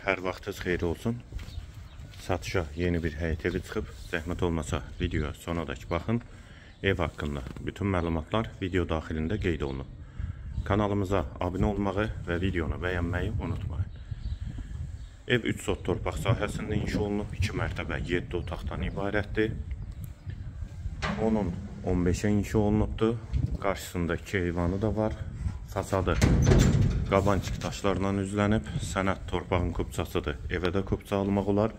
hər vaxtınız xeyir olsun. Satışa yeni bir həyət evi çıxıb. Zəhmət olmasa videoya sonadək baxın. Ev haqqında bütün məlumatlar video daxilində qeyd olunub. Kanalımıza abunə olmağı və videonu bəyənməyi unutmayın. Ev 3 sot torpaq sahəsində inşa olunub. 2 mərtəbə 7 otaqdan ibarətdir. Onun 15-ə inşa olunubdur. Qarşısında 2 eyvanı da var. Fasadı qabançıq daşlarla üzlənib. Sənət torpağın kupçasıdır. Evə də kupça almaq olar.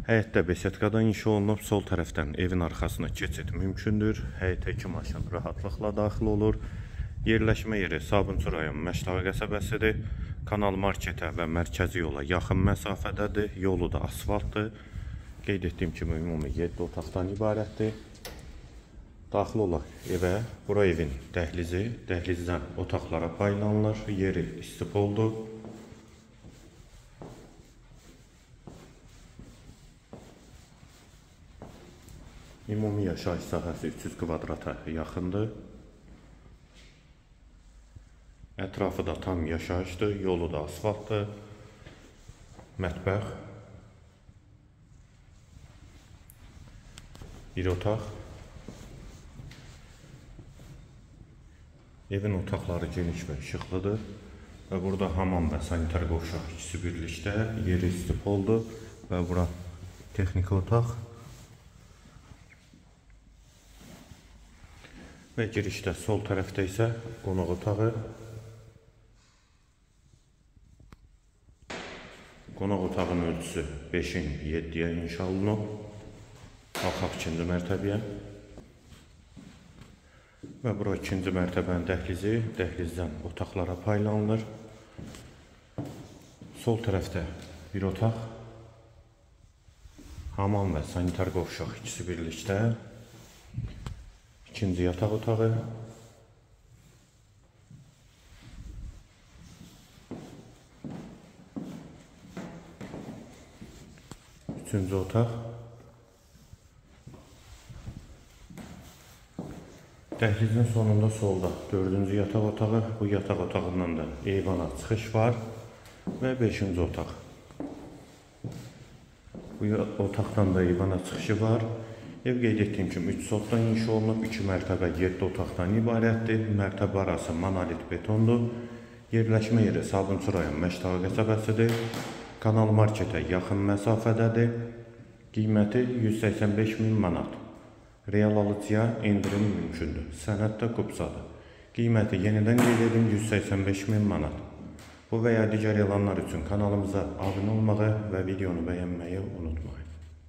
Həyətdə besetkadan inşa olunub. Sol tərəfdən evin arxasına keçid mümkündür. Həyətə 2 maşın rahatlıqla daxil olur. Yerləşmə yeri Sabunçu rayon Məştağı qəsəbəsidir. Kanal marketə və mərkəzi yola yaxın məsafədədir. Yolu da asfaltdır. Qeyd etdiyim kimi ümumi 7 otaqdan ibarətdir. Daxil olaq evə. Bura evin dəhlizi. Dəhlizdən otaqlara paylanılır. Yeri istipoldur. Ümumi yaşayış sahəsi 300 kvadrata yaxındır. Ətrafı da tam yaşayışdır. Yolu da asfaltdır. Mətbəx. Bir otaq. Evin otaqları geniş və işıqlıdır. Və burada hamam və sanitar qovşaq ikisi birlikdə. Yeri istipoldur. Və bura texniki otaq. Və girişdə sol tərəfdə isə qonaq otağı. Qonaq otağının ölçüsü 5-in 7-yə inşa olunub. Qalxaq 2-ci mərtəbəyə. Və bura 2-ci mərtəbənin dəhlizi. Dəhlizdən otaqlara paylanılır. Sol tərəfdə bir otaq. Hamam və sanitar qovşaq ikisi birlikdə. 2-ci yataq otağı. 3-cü otaq. Dəhlizin sonunda solda 4-cü yataq otağı. Bu yataq otağından da eyvana çıxış var. Və 5-ci otaq. Bu otaqdan da eyvana çıxışı var. Ev qeyd etdiyim kimi 3 sotdan inşa olunub. 2 mərtəbə 7 otaqdan ibarətdir. Mərtəbə arası monolit betondur. Yerləşmə yeri Sabunçu rayon Məştağı qəsəbəsidir. Kanal marketə yaxın məsafədədir. Qiyməti 185 min manat. Real alıcıya endirim mümkündür. Sənəddə kupçadır. Qiyməti yenidən qeyd edin 185 min manat. Bu və ya digər elanlar üçün kanalımıza abunə olmağı və videonu bəyənməyi unutmayın.